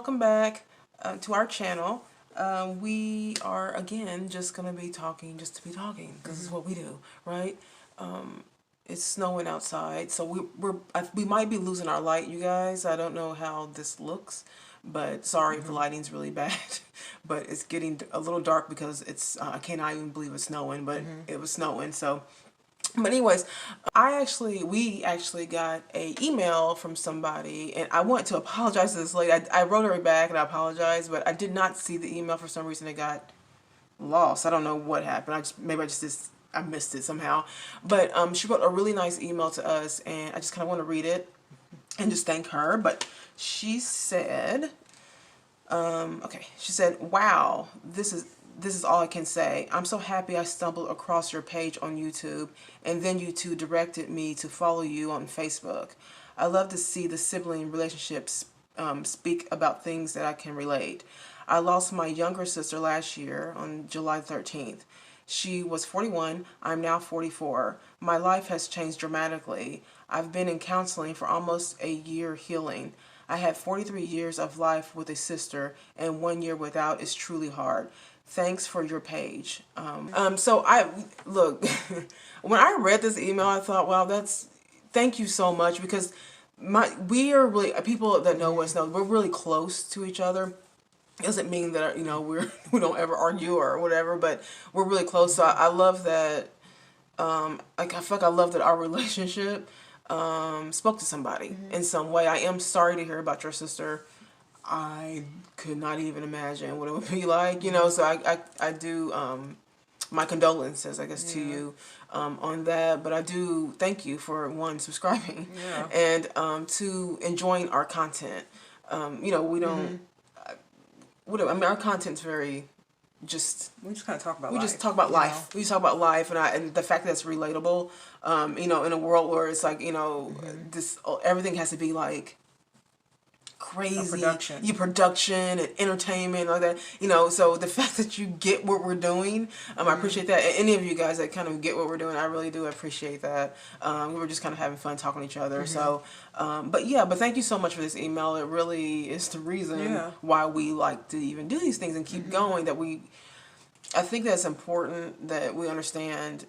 welcome back to our channel. We are again just gonna be talking just to be talking because it's what we do, right? It's snowing outside, so we might be losing our light, you guys. I don't know how this looks, but sorry if the lighting's really bad. But it's getting a little dark because it's I cannot even believe it's snowing, but it was snowing. So, but anyways, we actually got a email from somebody, and I want to apologize to this lady. I wrote her back and I apologized, but I did not see the email for some reason. It got lost. I don't know what happened. I missed it somehow. But she wrote a really nice email to us, and I just kind of want to read it and just thank her. But she said, okay, she said, "Wow, this is all I can say. I'm so happy I stumbled across your page on YouTube, and then you two directed me to follow you on Facebook. I love to see the sibling relationships speak about things that I can relate. I lost my younger sister last year on July 13th. She was 41. I'm now 44. My life has changed dramatically. I've been in counseling for almost a year healing. I had 43 years of life with a sister, and 1 year without is truly hard. Thanks for your page." So look, when I read this email, I thought, wow, thank you so much, because we are really, people that know us know we're really close to each other. Doesn't mean that, we don't ever argue or whatever, but we're really close. So I love that. I feel like I love that our relationship spoke to somebody in some way. I am sorry to hear about your sister. I could not even imagine what it would be like, so I do, my condolences, I guess, to you on that. But I do thank you for, one, subscribing, and two, enjoying our content. We don't, whatever. I mean, our content's very we just kind of talk about life. We just talk about life. We just talk about life, and the fact that it's relatable, in a world where it's like, this, everything has to be like crazy production and entertainment, like that, so the fact that you get what we're doing, I appreciate that. And any of you guys that kind of get what we're doing, I really do appreciate that. We were just kind of having fun talking to each other. So but thank you so much for this email. It really is the reason why we like to even do these things and keep going, I think that's important that we understand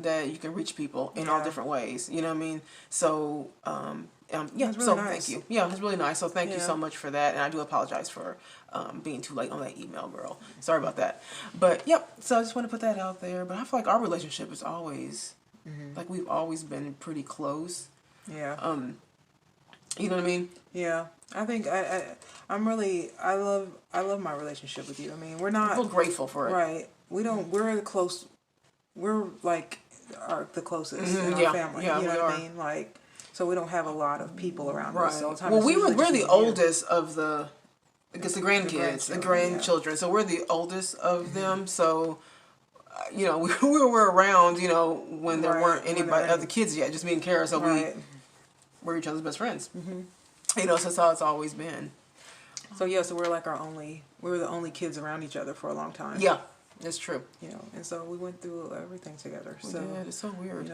that you can reach people in all different ways. You know what I mean? So really so nice. Thank you. Yeah, it's really nice. So thank you so much for that. And I do apologize for being too late on that email, girl. Sorry about that. But so I just want to put that out there. But I feel like our relationship is always like, we've always been pretty close. Yeah. You know what I mean? Yeah. I think I love my relationship with you. I mean, we're grateful for it. Right. We're close. We're like the closest in our family. Yeah, you know what I mean? Like, so we don't have a lot of people around us all the time. Well, we're the oldest of the, I guess, the grandkids, the grandchildren. So we're the oldest of them. So, we were around, when there weren't anybody, other kids yet, just me and Kara. So we're each other's best friends. So that's how it's always been. So so we're like we were the only kids around each other for a long time. Yeah, that's true. And so we went through everything together. So it's so weird.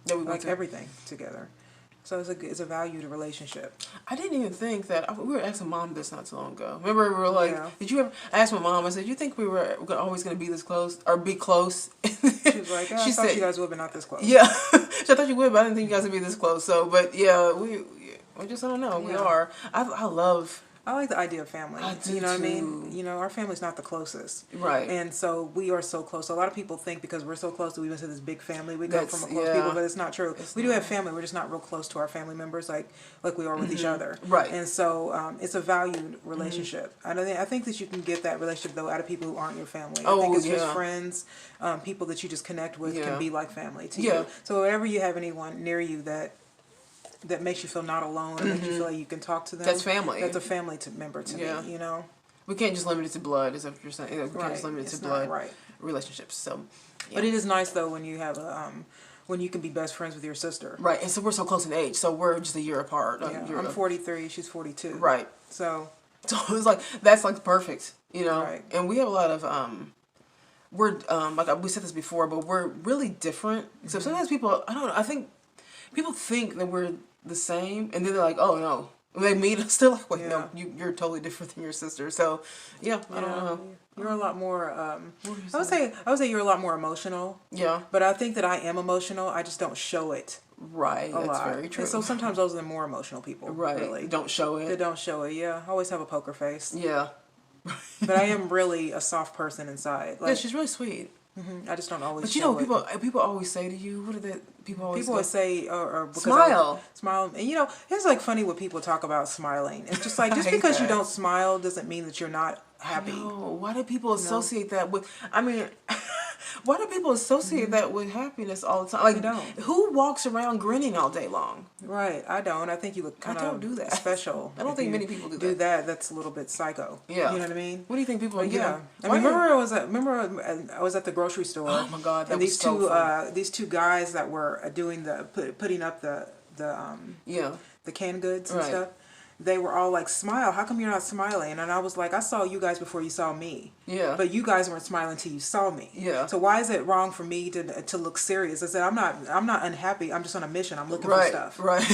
We like everything together. So it's a valued relationship. I didn't even think that. We were asking Mom this not too long ago. Remember, we were like, did you ever, I asked my mom, I said, you think we were always going to be this close or be close? She was like, I thought you guys would, but not this close. Yeah. I thought you would, but I didn't think you guys would be this close. So, but yeah, we just, I don't know. We are. I like the idea of family. I do, you know what I mean? Our family's not the closest. Right. And so we are so close. So a lot of people think because we're so close that we must have this big family. We come from a close people, but it's not true. We do have family. We're just not real close to our family members like we are with each other. Right. And so it's a valued relationship. I think that you can get that relationship, though, out of people who aren't your family. I think it's just friends, people that you just connect with can be like family to you. So whenever you have anyone near you that makes you feel not alone, and makes you feel like you can talk to them. That's family. That's a family member to me, We can't just limit it to blood, is what you're saying. We can't just limit it to blood relationships. So, But it is nice, though, when you have when you can be best friends with your sister. Right, and so we're so close in age, so we're just a year apart. I'm 43, she's 42. Right. So it's like, that's like perfect, Right. And we have a lot of, we're, like we said this before, but we're really different. So sometimes people, I don't know, I think people think that we're the same, and then they're like, oh no, They meet us, they're like, wait, no, you're totally different than your sister. So, yeah, I don't know. You're a lot more. I would say you're a lot more emotional. Yeah. But I think that I am emotional. I just don't show it. Right. That's very true. And so sometimes those are the more emotional people. Right. Really. Don't show it. They don't show it. Yeah. I always have a poker face. Yeah. But I am really a soft person inside. Like, yeah, she's really sweet. Mm-hmm. I just don't always. But you know, people always say to you, what are that? People always say, or smile. Smile. And you know, it's like funny when people talk about smiling. It's just like, just because you don't smile doesn't mean that you're not happy. No. Why do people associate that with? I mean, why do people associate that with happiness all the time? Like, who walks around grinning all day long? Right, I don't. I think you look kind of don't do that. Special. I don't think many people do that. That's a little bit psycho. Yeah, you know what I mean. What do you think people? Yeah, I mean, remember I was at the grocery store. Oh my God, that and was so fun. These two guys that were doing putting up the canned goods and stuff. They were all like, smile. How come you're not smiling? And I was like, I saw you guys before you saw me. Yeah. But you guys weren't smiling until you saw me. Yeah. So why is it wrong for me to look serious? I said, I'm not unhappy. I'm just on a mission. I'm looking for stuff. Right.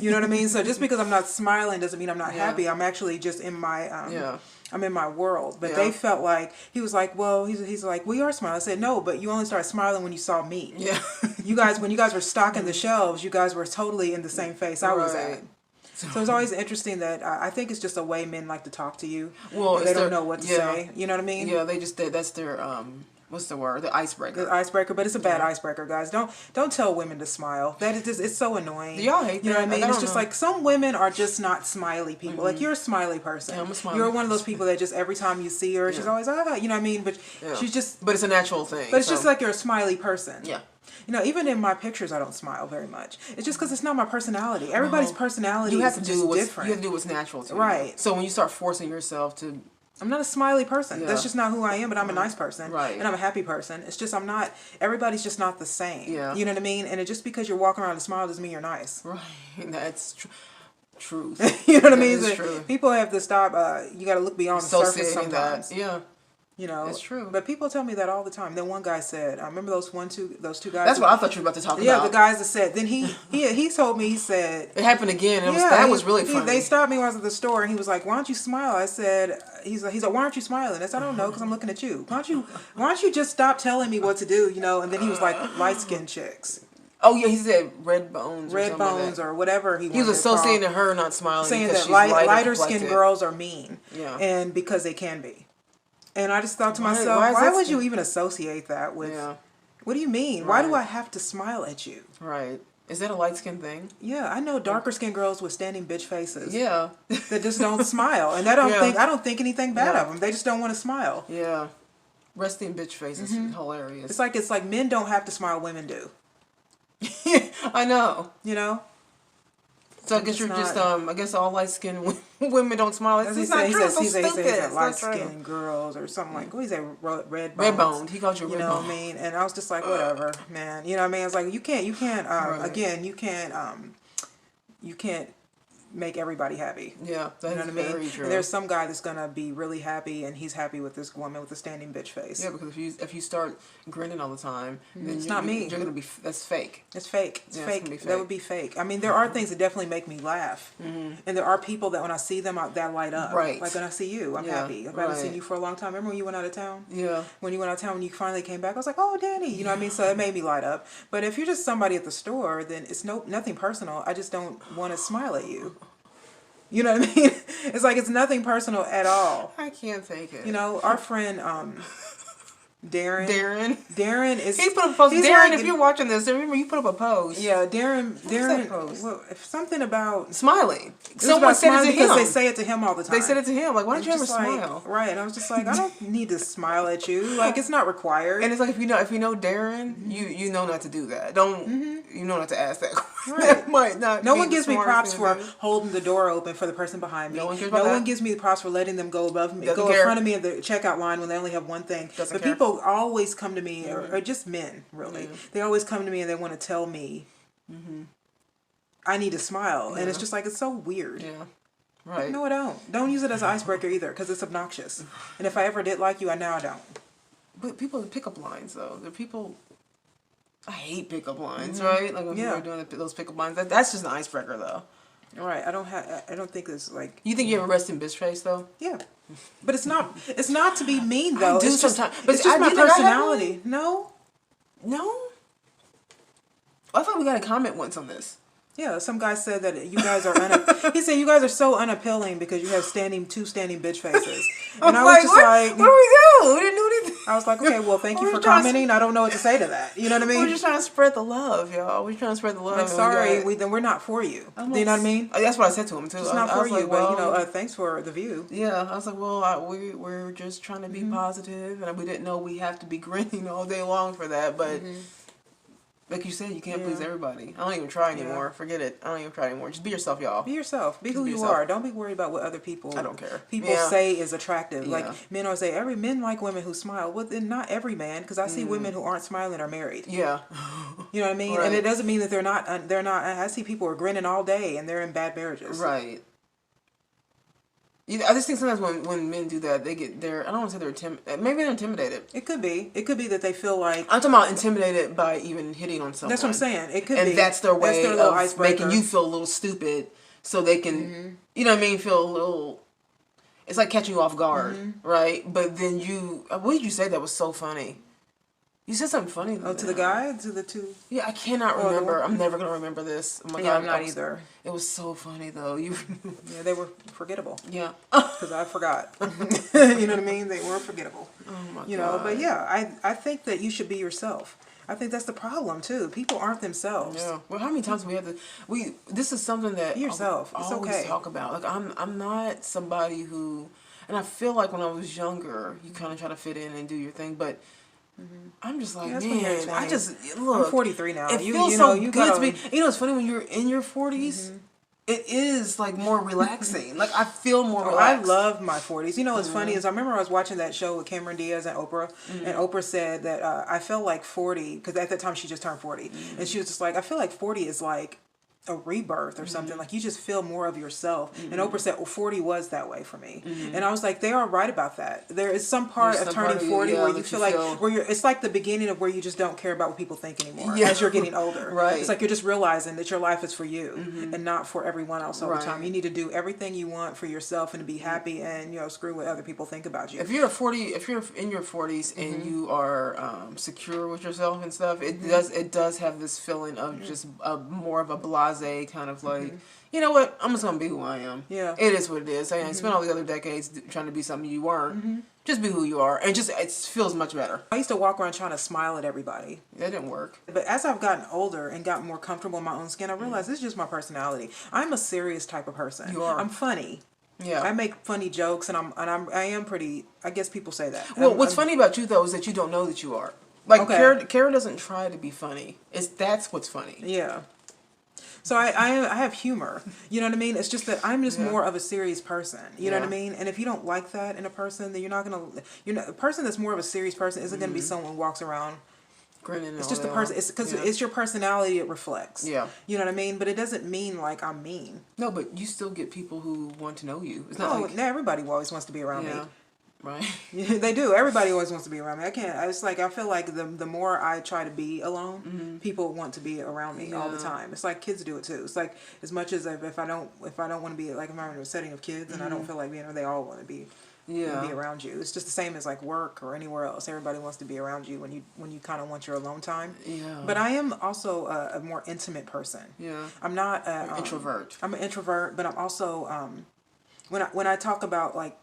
You know what I mean? So just because I'm not smiling doesn't mean I'm not happy. I'm actually just in my I'm in my world. But they felt like, he was like, well, he's like, we are smiling. I said, no, but you only started smiling when you saw me. Yeah. When you guys were stocking the shelves, you guys were totally in the same face I was at. So it's always interesting that I think it's just a way men like to talk to you. Well, they don't know what to say. You know what I mean? Yeah, that's their what's the word? The icebreaker. The icebreaker, but it's a bad icebreaker, guys. Don't tell women to smile. That is just, it's so annoying. Y'all hate that. You know what I mean? It's just like some women are just not smiley people. Like you're a smiley person. Yeah, I'm a smiley. You're one of those people that just every time you see her, she's always you know what I mean? But she's just. But it's a natural thing. But it's just like you're a smiley person. Yeah. You know, even in my pictures, I don't smile very much. It's just because it's not my personality. Everybody's personality is just different. You have to do what's natural to you. Right. So when you start forcing yourself to... I'm not a smiley person. Yeah. That's just not who I am, but I'm a nice person. Right. And I'm a happy person. It's just I'm not... Everybody's just not the same. Yeah. You know what I mean? And just because you're walking around and smile doesn't mean you're nice. Right. That's truth. You know what I mean? True. People have to stop... you got to look beyond the surface sometimes. Yeah. You know, it's true. But people tell me that all the time. Then one guy said, I remember those two guys. That's what I thought you were about to talk about. Yeah, the guys that said. Then he told me, he said it happened again. That was really funny. They stopped me when I was at the store, and he was like, "Why don't you smile?" I said, "He's like, why aren't you smiling?" I said, "I don't know, because I'm looking at you. Why don't you just stop telling me what to do?" You know. And then he was like, "Light skinned chicks." Oh yeah, he said red bones. Or whatever he was associating her not smiling, saying that lighter skinned girls are mean. Yeah. And because they can be. And I just thought to myself, why would you even associate that with... Yeah. What do you mean? Right. Why do I have to smile at you? Right. Is that a light-skinned thing? Yeah, I know darker-skinned girls with standing bitch faces. Yeah. That just don't smile. And I don't think anything bad of them. They just don't want to smile. Yeah. Resting bitch face is hilarious. It's like men don't have to smile, women do. I know. You know? So I guess you're just I guess all light skinned women don't smile. It's not true. He said light skinned girls or something like. What he say? Red boned. He called you red boned. You know what I mean? And I was just like, whatever, man. You know what I mean? I was like, you can't. Again, you can't make everybody happy. Yeah, that's you know what I mean? True. And there's some guy that's gonna be really happy, and he's happy with this woman with a standing bitch face. Yeah, because if you start grinning all the time, then it's not me. You're gonna be that's fake. It's fake. It's fake. That would be fake. I mean, there are things that definitely make me laugh, and there are people that when I see them, that light up. Right. Like when I see you, I'm happy. I haven't seen you for a long time. Remember when you went out of town? Yeah. When you went out of town, when you finally came back, I was like, oh, Danny. You know what I mean? So it made me light up. But if you're just somebody at the store, then it's nothing personal. I just don't want to smile at you. You know what I mean? It's like it's nothing personal at all. I can't take it. You know, our friend Darren is. He put up a post. Darren, if you're watching this, remember you put up a post. Yeah, Darren. Well, something about smiling. Someone said it to him because they say it to him all the time. They said it to him. Like, why don't you ever smile? Right, and I was just like, I don't need to smile at you. Like, it's not required. And it's like if you know Darren, you know not to do that. Don't you know not to ask that. Right. That might not. No one gives me props for holding the door open for the person behind me. No one gives me the props for letting them go above me, go in front of me at the checkout line when they only have one thing. But people always come to me, or just men, really. They always come to me and they want to tell me, I need to smile. And it's just like, it's so weird. Yeah. Right. No, I don't. Don't use it as an icebreaker either, because it's obnoxious. And if I ever did like you, I don't. But people pick up lines, though. There are people... I hate pickup lines, right? Like when people are doing those pickup lines. That's just an icebreaker, though. Right. I don't think it's like. You think you have a resting bitch face though? Yeah. But it's not. It's not to be mean though. I do it's sometimes. But it's just my personality. No. No. I thought we got a comment once on this. Yeah, some guy said that you guys are he said you guys are so unappealing because you have two standing bitch faces. And I was just like, where we go? We didn't do anything. I was like, okay, well, thank you for commenting. I don't know what to say to that. You know what I mean? We're just trying to spread the love, y'all. We're trying to spread the love. Like, sorry, then we're not for you. Do you know what I mean? That's what I said to him too. It's not for you, like, but you know, thanks for the view. Yeah, I was like, well, we're just trying to be positive, and we didn't know we have to be grinning all day long for that, but. Like you said, you can't please everybody. I don't even try anymore. Forget it. I don't even try anymore. Just be yourself, y'all. Be yourself. Be who you are. Don't be worried about what other people. I don't care. People say is attractive. Like men always say, men like women who smile. Well, then not every man, because I see women who aren't smiling are married. Yeah. You know what I mean? Right. And it doesn't mean that they're not. They're not. I see people are grinning all day and they're in bad marriages. Right. I just think sometimes when men do that, I don't want to say they're intimidated. Maybe they're intimidated. It could be. It could be that they feel like... I'm talking about intimidated by even hitting on someone. That's what I'm saying. It could be. And that's their way of making you feel a little stupid so they can, you know what I mean, feel a little... It's like catching you off guard, right? But then what did you say that was so funny? You said something funny. To the guy? To the two? Yeah, I cannot remember. I'm never going to remember this. Oh my God, I'm not either. It was so funny, though. Yeah, they were forgettable. Yeah. Because I forgot. You know what I mean? They were forgettable. Oh, my God. You know, but yeah, I think that you should be yourself. I think that's the problem, too. People aren't themselves. Yeah. Well, how many times we have to... This is something that... Be yourself. It's always okay. Talk about. Like, I'm not somebody who... And I feel like when I was younger, you kind of try to fit in and do your thing, but... I'm just like, man, I just look. I'm 43 now. It feels so good to be. You know, it's funny when you're in your 40s. It is like more relaxing. Like I feel more relaxed. I love my 40s. You know, what's funny is I remember I was watching that show with Cameron Diaz and Oprah, and Oprah said that I felt like 40 because at that time she just turned 40, and she was just like, I feel like 40 is like a rebirth or something. Like you just feel more of yourself. And Oprah said, well, 40 was that way for me. And I was like, they are right about that. There is some part of turning 40 where you feel like it's like the beginning of where you just don't care about what people think anymore as you're getting older. Right. It's like you're just realizing that your life is for you and not for everyone else all the time. You need to do everything you want for yourself and to be happy and, you know, screw what other people think about you. If you're in your 40s and you are secure with yourself and stuff, it does have this feeling of just more of a blase kind of like, you know what, I'm just gonna be who I am. Yeah, it is what it is. I spent all the other decades trying to be something you weren't. Just be who you are, and it feels much better. I used to walk around trying to smile at everybody. That didn't work. But as I've gotten older and gotten more comfortable in my own skin, I realized this is just my personality. I'm a serious type of person. You are. I'm funny. Yeah, I make funny jokes, and I am pretty. I guess people say that. Well, what's funny about you though is that you don't know that you are. Like Kara doesn't try to be funny. That's what's funny. Yeah. So I have humor, you know what I mean? It's just that I'm just more of a serious person, you know what I mean? And if you don't like that in a person, then a person that's more of a serious person isn't going to be someone who walks around grinning. It's just the person. It's because it's your personality it reflects. Yeah. You know what I mean? But it doesn't mean like I'm mean. No, but you still get people who want to know you. It's not not everybody always wants to be around me. Right. Yeah, they do. Everybody always wants to be around me. It's like I feel like the more I try to be alone, people want to be around me all the time. It's like kids do it too. It's like as much as if I don't want to be like if I'm in a setting of kids and I don't feel like being there, they all want to be be around you. It's just the same as like work or anywhere else. Everybody wants to be around you when you kind of want your alone time. Yeah. But I am also a more intimate person. Yeah. I'm not an introvert. I'm an introvert, but I'm also when I talk about like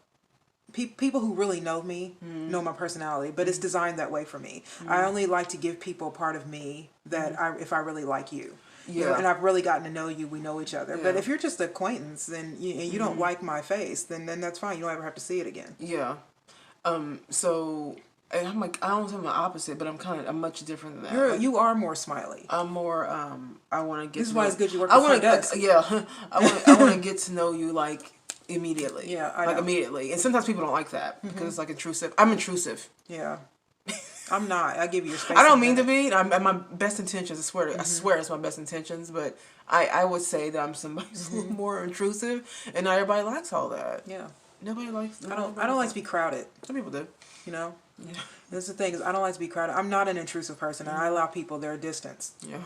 people who really know me know my personality, but it's designed that way for me. I only like to give people a part of me that if I really like you. Yeah. You know, and I've really gotten to know you, we know each other. Yeah. But if you're just an acquaintance and you don't like my face, then that's fine. You don't ever have to see it again. Yeah. So and I'm like, I don't say I'm the opposite, but I'm much different than that. You are more smiley. I'm more I want to get. This is why it's good you work at the front desk. Yeah. I want to get to know you like immediately. Yeah, I know. Immediately. And sometimes people don't like that because it's like intrusive. I'm intrusive. Yeah. I'm not. I give you your space. I don't mean to be. I'm my best intentions. I swear it's my best intentions. But I would say that I'm somebody who's a little more intrusive, and not everybody likes all that. Yeah. Nobody likes. I don't like to be crowded. Some people do. You know. Yeah. That's the thing is I don't like to be crowded. I'm not an intrusive person, and I allow people their distance. Yeah.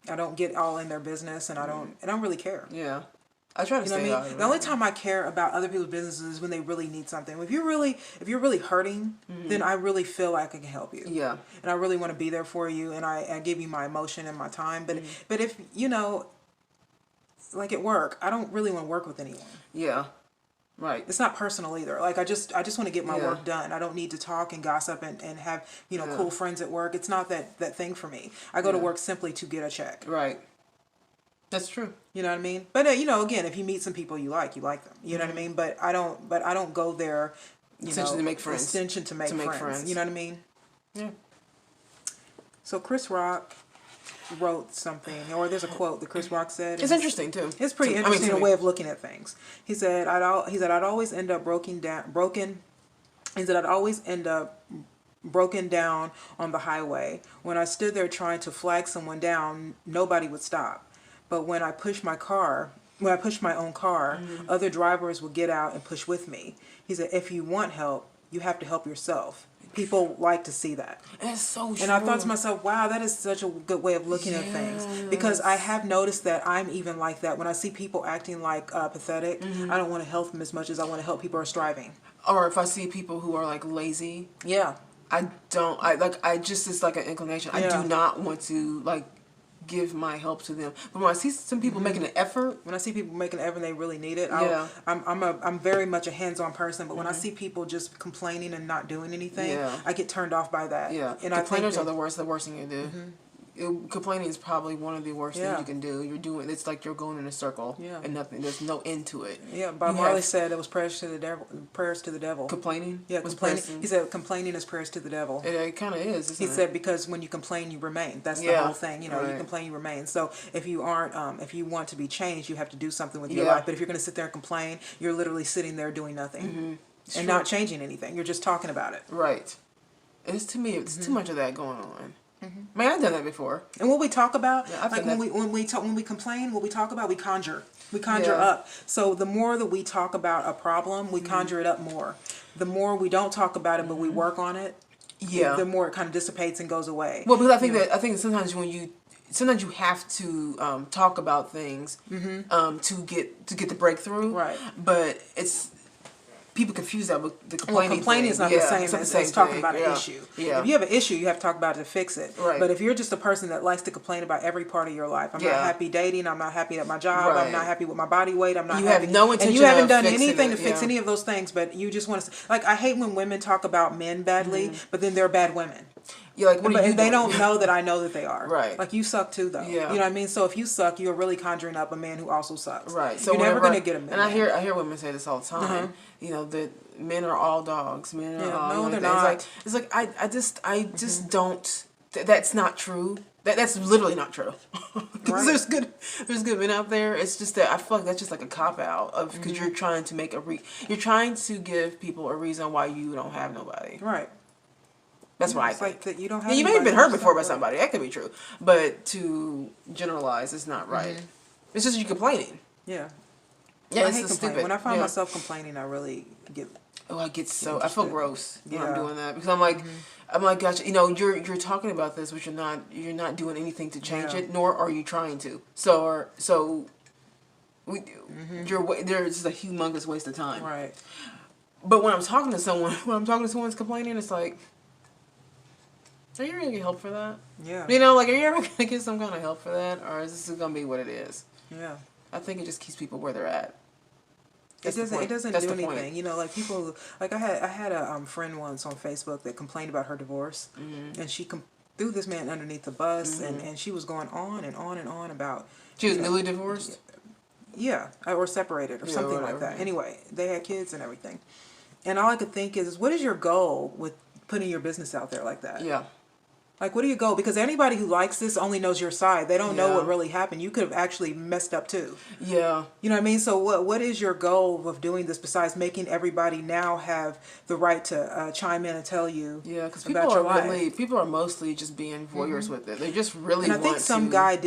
I don't get all in their business, and I don't really care. Yeah. I try to stay out of it. The only time I care about other people's businesses is when they really need something. If you're really hurting, then I really feel like I can help you. Yeah. And I really want to be there for you, and I give you my emotion and my time. But if like at work, I don't really want to work with anyone. Yeah. Right. It's not personal either. Like I just want to get my work done. I don't need to talk and gossip and have, cool friends at work. It's not that thing for me. I go to work simply to get a check. Right. That's true. You know what I mean? But again, if you meet some people you like them. You know what I mean? But I don't go there, Extension to make friends. Extension to make friends. You know what I mean? Yeah. So Chris Rock wrote something, or there's a quote that Chris Rock said. It's interesting too. It's pretty interesting a way of looking at things. He said, I'd always end up broken down on the highway. When I stood there trying to flag someone down, nobody would stop. But when I pushed my own car, other drivers would get out and push with me. He said, if you want help, you have to help yourself. People like to see that. That's so true. And I thought to myself, wow, that is such a good way of looking at things. Because I have noticed that I'm even like that. When I see people acting like pathetic, I don't want to help them as much as I want to help people who are striving. Or if I see people who are like lazy. Yeah. It's like an inclination. I do not want to like give my help to them. But when I see some people making an effort, when I see people making an effort and they really need it, I'm very much a hands-on person. But when I see people just complaining and not doing anything, I get turned off by that. Yeah, and complainers are the worst thing you do. Complaining is probably one of the worst things you can do. It's like you're going in a circle and nothing. There's no end to it. Yeah, Bob Marley said it was prayers to the devil. Prayers to the devil. Complaining. Yeah, complaining. He said complaining is prayers to the devil. It kind of is. Isn't he said because when you complain, you remain. That's the whole thing. You complain, you remain. So if you if you want to be changed, you have to do something with your life. But if you're going to sit there and complain, you're literally sitting there doing nothing and not changing anything. You're just talking about it. Right. And it's too much of that going on. Man, I've done that before. And what we talk about, like when we complain, what we talk about, we conjure up. So the more that we talk about a problem, we conjure it up more. The more we don't talk about it, but we work on it, the more it kind of dissipates and goes away. Well, because I think sometimes you have to talk about things to get the breakthrough. Right. But people confuse that with the complaining. Well, complaining is not the same as talking about an issue. Yeah. If you have an issue, you have to talk about it to fix it. Right. But if you're just a person that likes to complain about every part of your life, I'm not happy dating, I'm not happy at my job, I'm not happy with my body weight, I'm not happy. You have no intention. And you haven't done anything to fix any of those things, but you just want to. Like, I hate when women talk about men badly, but then they're bad women. You're like, what are you they don't know that I know that they are. Right. Like, you suck too, though. Yeah. You know what I mean? So if you suck, you're really conjuring up a man who also sucks. Right. So you're never going to get a man. And I hear women say this all the time. That men are all dogs. Men are all. No, they're not. It's like I just don't. That's not true. That's literally not true. Because there's good men out there. It's just that I feel like that's just like a cop out of because you're trying to make you're trying to give people a reason why you don't have nobody. Right. That's why I think. Like that you don't have. You may have been hurt before by somebody. That could be true, but to generalize is not right. It's just you complaining. Yeah. Yeah, I hate complaining. When I find myself complaining, I really get. Oh, I feel gross when I'm doing that because I'm like, gotcha. You're talking about this, but you're not doing anything to change it, nor are you trying to. There's a humongous waste of time. Right. But when I'm talking to someone's complaining, it's like, are you ever gonna get help for that? Yeah. Are you ever gonna get some kind of help for that, or is this gonna be what it is? Yeah. I think it just keeps people where they're at. It doesn't do anything. Like people, like I had a friend once on Facebook that complained about her divorce, and she threw this man underneath the bus, and she was going on and on and on about. She was newly divorced. Yeah, or separated or something like that. Anyway, they had kids and everything, and all I could think is, what is your goal with putting your business out there like that? Yeah. Like, what do you go? Because anybody who likes this only knows your side. They don't know what really happened. You could have actually messed up too. Yeah. You know what I mean? So what is your goal of doing this besides making everybody now have the right to chime in and tell you because life? People are mostly just being voyeurs with it. They just really and I think some guy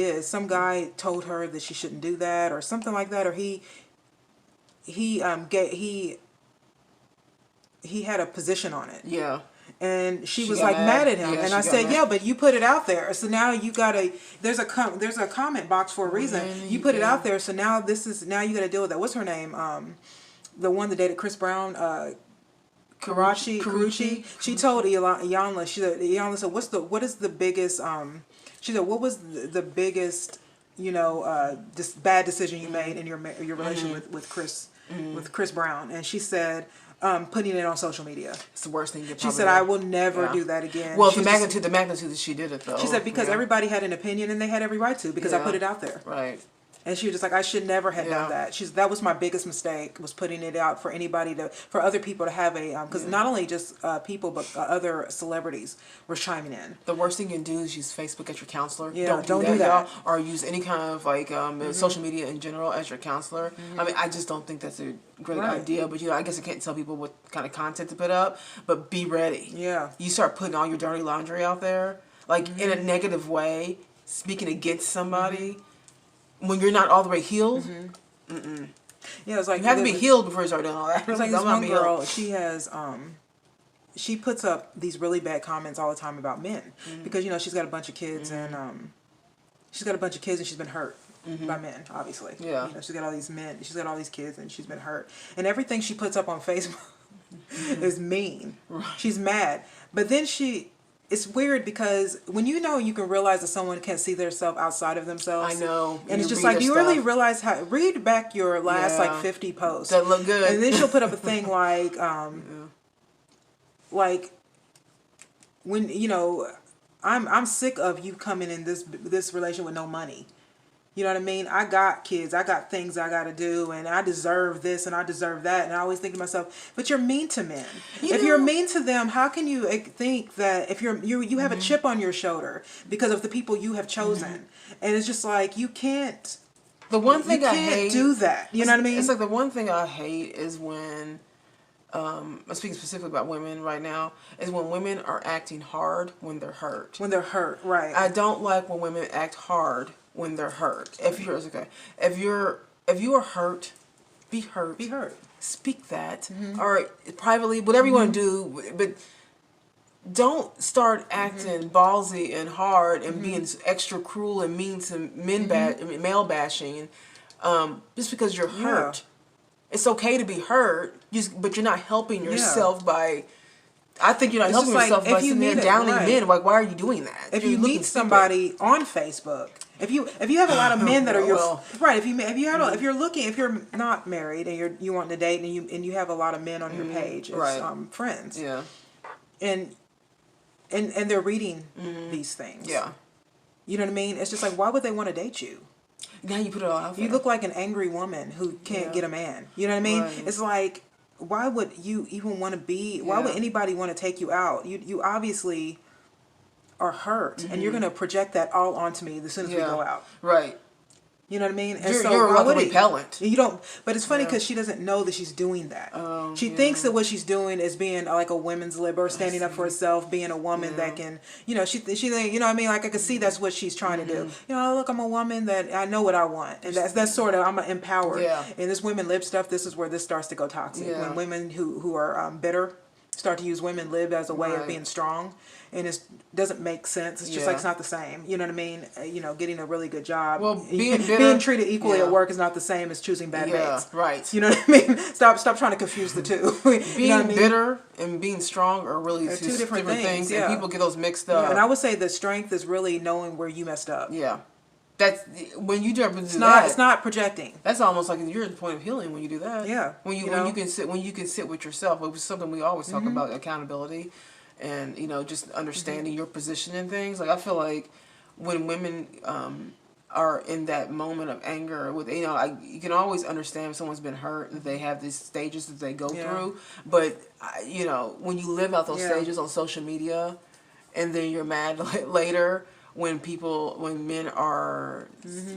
told her that she shouldn't do that or something like that, or he had a position on it. Yeah. And she was like mad at him, and I said, "Yeah, but you put it out there, so now you gotta. There's a comment box for a reason. You put it out there, so now you gotta deal with that. What's her name? The one that dated Chris Brown, Karuchi. She told Iyanla. She said, Iyanla said, what is the biggest? She said, what was the biggest? This bad decision you made in your relationship with Chris Brown, and she said. Putting it on social media. It's the worst thing you could She said, "I will never do that again." Well, the magnitude that she did it though. She said because everybody had an opinion and they had every right to because I put it out there. Right. And she was just like, I should never have done that. That was my biggest mistake, was putting it out for for other people to have a, because not only just people, but other celebrities were chiming in. The worst thing you can do is use Facebook as your counselor. Yeah, don't do that. Or use any kind of social media in general as your counselor. I mean, I just don't think that's a great idea. But I guess I can't tell people what kind of content to put up. But be ready. Yeah. You start putting all your dirty laundry out there, in a negative way, speaking against somebody. When you're not all the way healed, yeah, it's like you have to be healed before you start doing all that. It's like this one girl, she has, she puts up these really bad comments all the time about men because she's got a bunch of kids and she's been hurt by men, obviously. Yeah, she's got all these men, she's got all these kids, and she's been hurt, and everything she puts up on Facebook is mean. Right. She's mad, but then it's weird because when you can realize that someone can't see themselves outside of themselves. I know. And it's just like, you really realize read back your last 50 posts. That look good. And then she'll put up a thing like when, I'm sick of you coming in this relation with no money. You know what I mean? I got kids. I got things I got to do, and I deserve this and I deserve that. And I always think to myself, but you're mean to men. If you're mean to them, how can you think that if you have a chip on your shoulder because of the people you have chosen? And it's just like, you can't. The one thing I hate, can't do that. You know what I mean? It's like the one thing I hate is when, I'm speaking specifically about women right now, is when women are acting hard when they're hurt. When they're hurt, right? I don't like when women act hard when they're hurt. If you are hurt, be hurt. Be hurt. Speak that, or privately, whatever you want to do, but don't start acting ballsy and hard and being extra cruel and mean to male bashing, just because you're hurt. It's okay to be hurt, but you're not helping yourself by. I think you're not helping yourself by sitting there downing men. Like, why are you doing that? If you meet somebody on Facebook, if you have a lot of men that are if you're not married and you want to date and you have a lot of men on your page as friends, and they're reading these things, you know what I mean? It's just like, why would they want to date you? Now you put it all out there. You look like an angry woman who can't get a man. You know what I mean? Right. It's like, why would you even want to be? Why would anybody want to take you out? You obviously are hurt, and you're going to project that all onto me as soon as we go out. Right. You know what I mean? And you're like repellent. You don't. But it's funny because she doesn't know that she's doing that. She thinks that what she's doing is being like a women's liberal, standing up for herself, being a woman that can. She you know what I mean? Like, I can see that's what she's trying to do. Look, I'm a woman that I know what I want, and that's sort of, I'm empowered. Yeah. And this women lib stuff. This is where this starts to go toxic. Yeah. When women who are bitter start to use women lib as a way of being strong. And it doesn't make sense. It's just like, it's not the same. You know what I mean? Getting a really good job. Well, being treated equally at work is not the same as choosing bad mates. Right. You know what I mean? Stop trying to confuse the two. Being bitter and being strong are really two different things. Yeah. And people get those mixed up. Yeah, and I would say the strength is really knowing where you messed up. Yeah. That's when you do it's not projecting. That's almost like you're at the point of healing when you do that. Yeah. When you can sit with yourself, which is something we always talk about, accountability. And just understanding your position in things. Like, I feel like when women are in that moment of anger, with you can always understand if someone's been hurt, that they have these stages that they go through. But when you live out those stages on social media, and then you're mad later when men are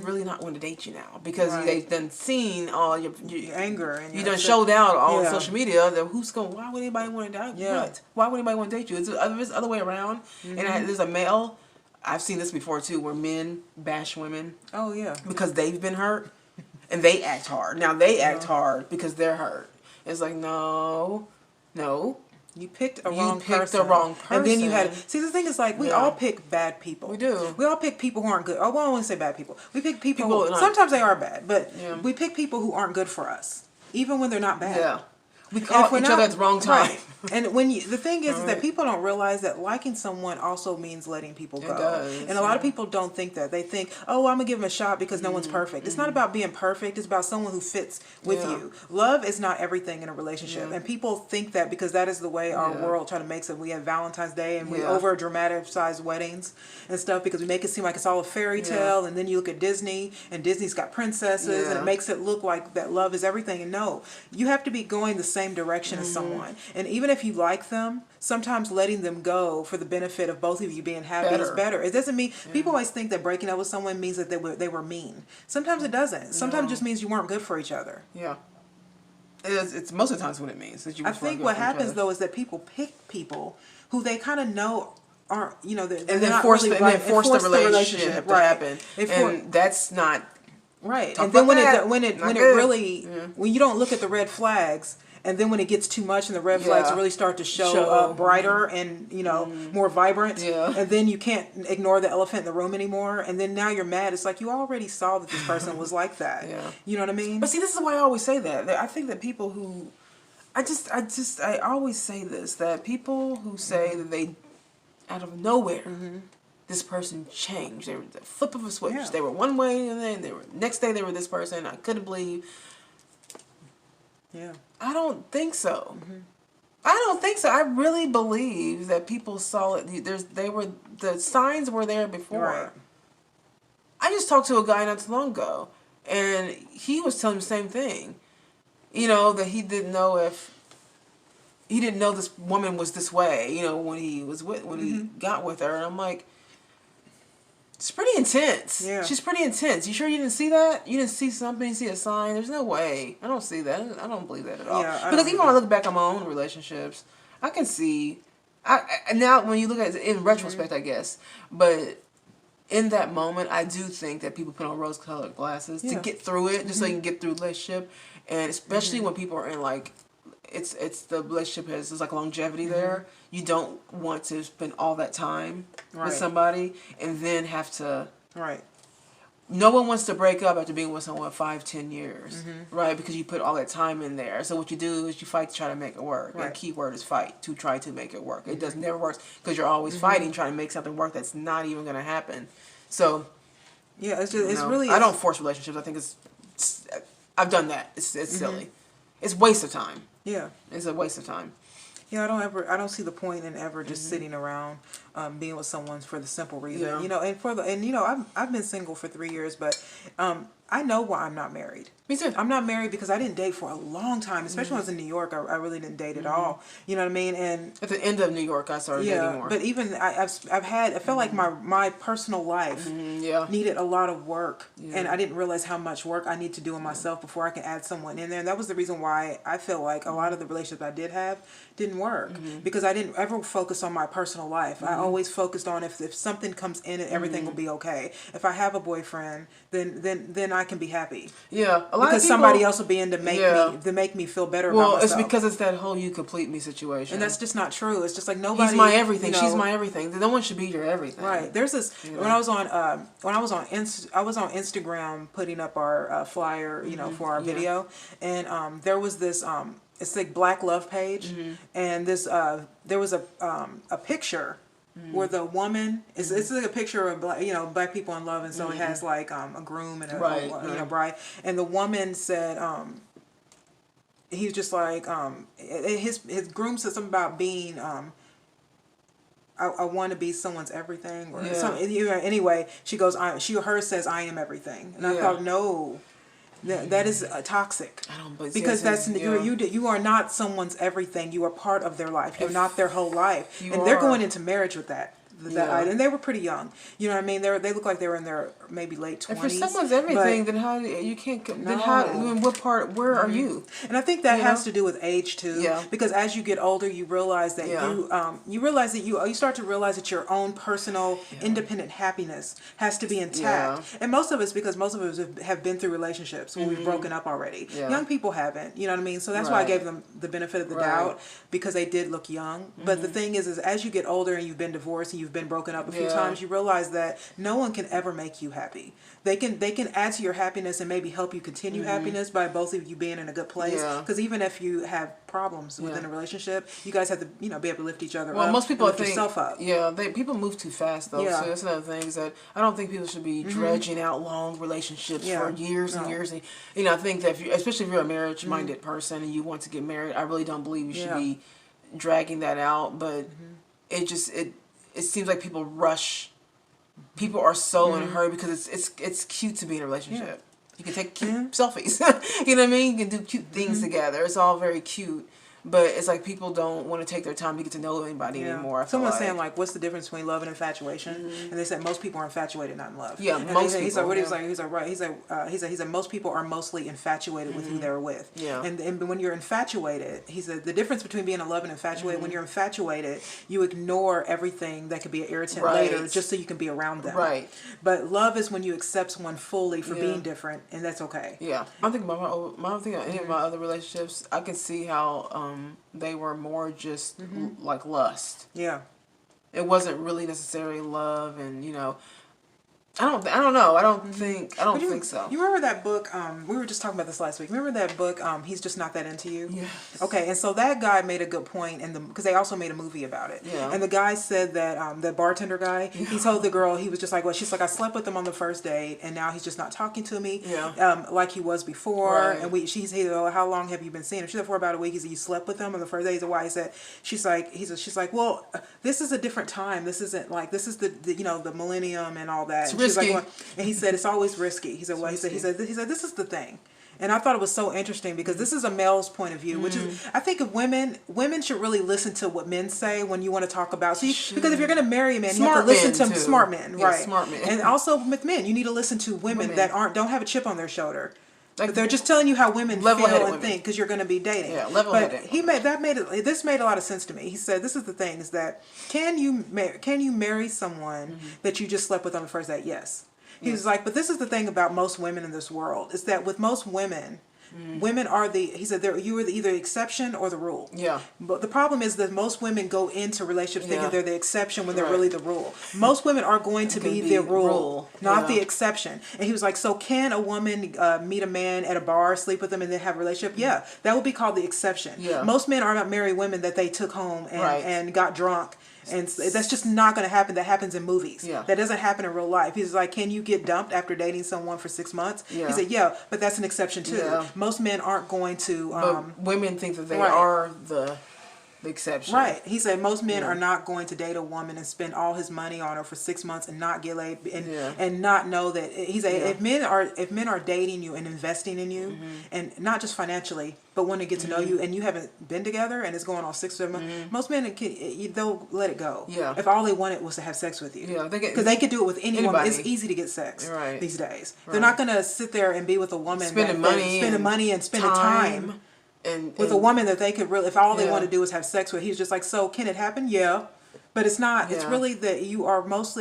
really not wanting to date you now because they've done seen all your anger and you done showed out on social media. That why would anybody want to date? Why would anybody want to date you? It's the other way around. And there's a male. I've seen this before too, where men bash women. Oh yeah, because they've been hurt, and they act hard. Now they act hard because they're hurt. It's like no. You picked a wrong person. The wrong person. And then you had... See, the thing is, like, we all pick bad people. We do. We all pick people who aren't good. Oh, well, I don't want to say bad people. We pick people who... Sometimes they are bad, but we pick people who aren't good for us. Even when they're not bad. Yeah. We call each other at the wrong time. Right. And when the thing is that people don't realize that liking someone also means letting people go. It does, and a lot of people don't think that. They think, oh, I'm going to give them a shot because no one's perfect. It's not about being perfect. It's about someone who fits with you. Love is not everything in a relationship. And people think that because that is the way our world try to make it. We have Valentine's Day and we over dramaticized weddings and stuff because we make it seem like it's all a fairy tale. And then you look at Disney and Disney's got princesses and it makes it look like that love is everything. And no, you have to be going the same direction as someone. And even if you like them, sometimes letting them go for the benefit of both of you being happy is better. It doesn't mean... People always think that breaking up with someone means that they were mean. Sometimes it doesn't. Sometimes it just means you weren't good for each other. Yeah. It's most of the times what it means. That you I think what happens, though, is that people pick people who they kind of know aren't, you know... And then force the relationship to happen. And that's not... Right. And then when you don't look at the red flags... And then when it gets too much and the red flags really start to show brighter and, you know, more vibrant, and then you can't ignore the elephant in the room anymore, and then now you're mad. It's like you already saw that this person was like that. You know what I mean? But see, this is why I always say that. I think that people who... I always say this, that people who say that they, out of nowhere, this person changed. They were the flip of a switch. Yeah. They were one way, and then next day they were this person. I couldn't believe... Yeah. I don't think so. I don't think so. I really believe that people saw it. The signs were there before. Right. I just talked to a guy not too long ago, and he was telling me the same thing. You know, that he didn't know this woman was this way. You know, when he got with her, and I'm like, it's pretty intense. Yeah. She's pretty intense. You sure you didn't see that? You didn't see something? You see a sign? There's no way. I don't see that. I don't believe that at all. Yeah, because even when I look back on my own relationships, I can see... now, when you look at it in retrospect, I guess, but in that moment, I do think that people put on rose-colored glasses to get through it, just so you can get through the relationship. And especially when people are in, like... It's the relationship there's like longevity there. You don't want to spend all that time with somebody and then have to... Right. No one wants to break up after being with someone 5-10 years, right? Because you put all that time in there. So what you do is you fight to try to make it work. Right. And key word is fight, to try to make it work. It does never works because you're always fighting, trying to make something work that's not even going to happen. So... Yeah, it's really... I don't force relationships. I think I've done that. It's silly. It's a waste of time. Yeah. It's a waste of time. Yeah, I don't see the point in ever just sitting around being with someone for the simple reason. You know, I've been single for 3 years, but I know why I'm not married. Me too. I'm not married because I didn't date for a long time, especially when I was in New York. I really didn't date at all. You know what I mean? And at the end of New York, I started dating more. But even I felt like my personal life needed a lot of work, and I didn't realize how much work I need to do in myself before I can add someone in there. And that was the reason why I felt like a lot of the relationships I did have didn't work because I didn't ever focus on my personal life. I always focused on if something comes in and everything will be okay. If I have a boyfriend, then I can be happy. Yeah. Because somebody else will be in to make me feel better about myself. Well, it's because it's that whole you complete me situation. And that's just not true. It's just like nobody... He's my everything. She's my everything. No one should be your everything. Right. There's this... When I was on Instagram putting up our flyer, for our video, and there was this... it's like Black Love page, and this there was a picture where the woman it's like a picture of black people in love, and so it has like a groom and a bride, and the woman said he's just like his groom said something about being I want to be someone's everything or something. Anyway, she goes hers says I am everything, and I thought no. That is toxic. I don't believe because you are not someone's everything. You are part of their life. You're not their whole life, and they're going into marriage with that. and they were pretty young. You know what I mean? They look like they were in their maybe late 20s. If for someone's everything, then how you can't? No. Then how? In what part? Where are you? And I think that has to do with age too. Yeah. Because as you get older, you realize that you start to realize that your own personal independent happiness has to be intact. Yeah. And most of us, because most of us have been through relationships when we've broken up already. Yeah. Young people haven't. You know what I mean? So that's why I gave them the benefit of the doubt, because they did look young. But the thing is as you get older and you've been divorced and you've been broken up a few times, you realize that no one can ever make you happy. They can add to your happiness and maybe help you continue happiness by both of you being in a good place. Because even if you have problems within a relationship, you guys have to be able to lift each other up. Well, most people lift think yourself up. Yeah, people move too fast though. So that's another thing, is that I don't think people should be dredging out long relationships for years and years. And I think that especially if you're a marriage-minded person and you want to get married, I really don't believe you should be dragging that out. But it seems like people rush. People are so in a hurry because it's cute to be in a relationship. You can take cute selfies. You know what I mean? You can do cute things together. It's all very cute. But it's like people don't want to take their time to get to know anybody anymore. Someone's saying, like, what's the difference between love and infatuation? And they said most people are infatuated, not in love. Yeah, and most people. He said most people are mostly infatuated with who they're with. Yeah. And when you're infatuated, he said the difference between being in love and infatuated, when you're infatuated, you ignore everything that could be an irritant later just so you can be around them. Right. But love is when you accept someone fully for being different, and that's okay. Yeah. I'm thinking about any of my other relationships. I can see how they were more just like lust. Yeah. It wasn't really necessarily love, and I don't know. I don't think so. You remember that book? We were just talking about this last week. Remember that book? He's Just Not That Into You. Yes. Okay, and so that guy made a good point, because they also made a movie about it. Yeah. And the guy said that the bartender guy, he told the girl, he was just like, well, she's like, I slept with him on the first date, and now he's just not talking to me. Yeah. Like he was before. Right. And she said, oh, how long have you been seeing him? She said, for about a week. He said, you slept with him on the first day. He said, why? He said, she's like, well, this is a different time. This isn't like, this is the the millennium and all that. It's risky. Like, and he said, it's always risky. He said, well, he said, this is the thing. And I thought it was so interesting because this is a male's point of view, which is, I think if women should really listen to what men say when you want to talk about. Because if you're going to marry a man, you have to listen to smart men, right? Smart men. And also with men, you need to listen to women that don't have a chip on their shoulder. Like, they're just telling you how women feel and think because you're going to be dating. Yeah, level-headed. But this made a lot of sense to me. He said, this is the thing, is that can you marry someone that you just slept with on the first date? Yes. He was like, but this is the thing about most women in this world, is that with most women, women are you are either the exception or the rule. Yeah. But the problem is that most women go into relationships thinking they're the exception when they're really the rule. Most women are going to be the rule, not the exception. And he was like, so can a woman meet a man at a bar, sleep with him, and then have a relationship? Yeah. That would be called the exception. Yeah. Most men are not married women that they took home and got drunk. And that's just not going to happen. That happens in movies. Yeah. That doesn't happen in real life. He's like, can you get dumped after dating someone for 6 months? Yeah. He said, yeah, but that's an exception too. Yeah. Most men aren't going to... but women think that they are the exception. Right. He said most men are not going to date a woman and spend all his money on her for 6 months and not get laid and not know that. He said if men are dating you and investing in you and not just financially, but want to get to know you and you haven't been together and it's going on 6 or 7 months, most men they'll let it go. Yeah. If all they wanted was to have sex with you. Yeah. Because they could do it with anyone. It's easy to get sex these days. Right. They're not going to sit there and be with a woman spending money and spending time. With a woman that they could really, if all they want to do is have sex with, he's just like, so can it happen? Yeah. But it's not. Yeah. It's really that you are most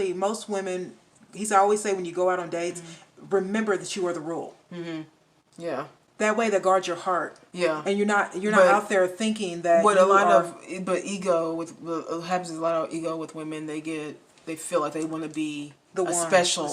women, he's always say when you go out on dates, remember that you are the rule. Mm-hmm. Yeah. That way that guards your heart. Yeah. And you're not out there thinking that but ego with happens a lot of ego with women, they feel like they want to be the special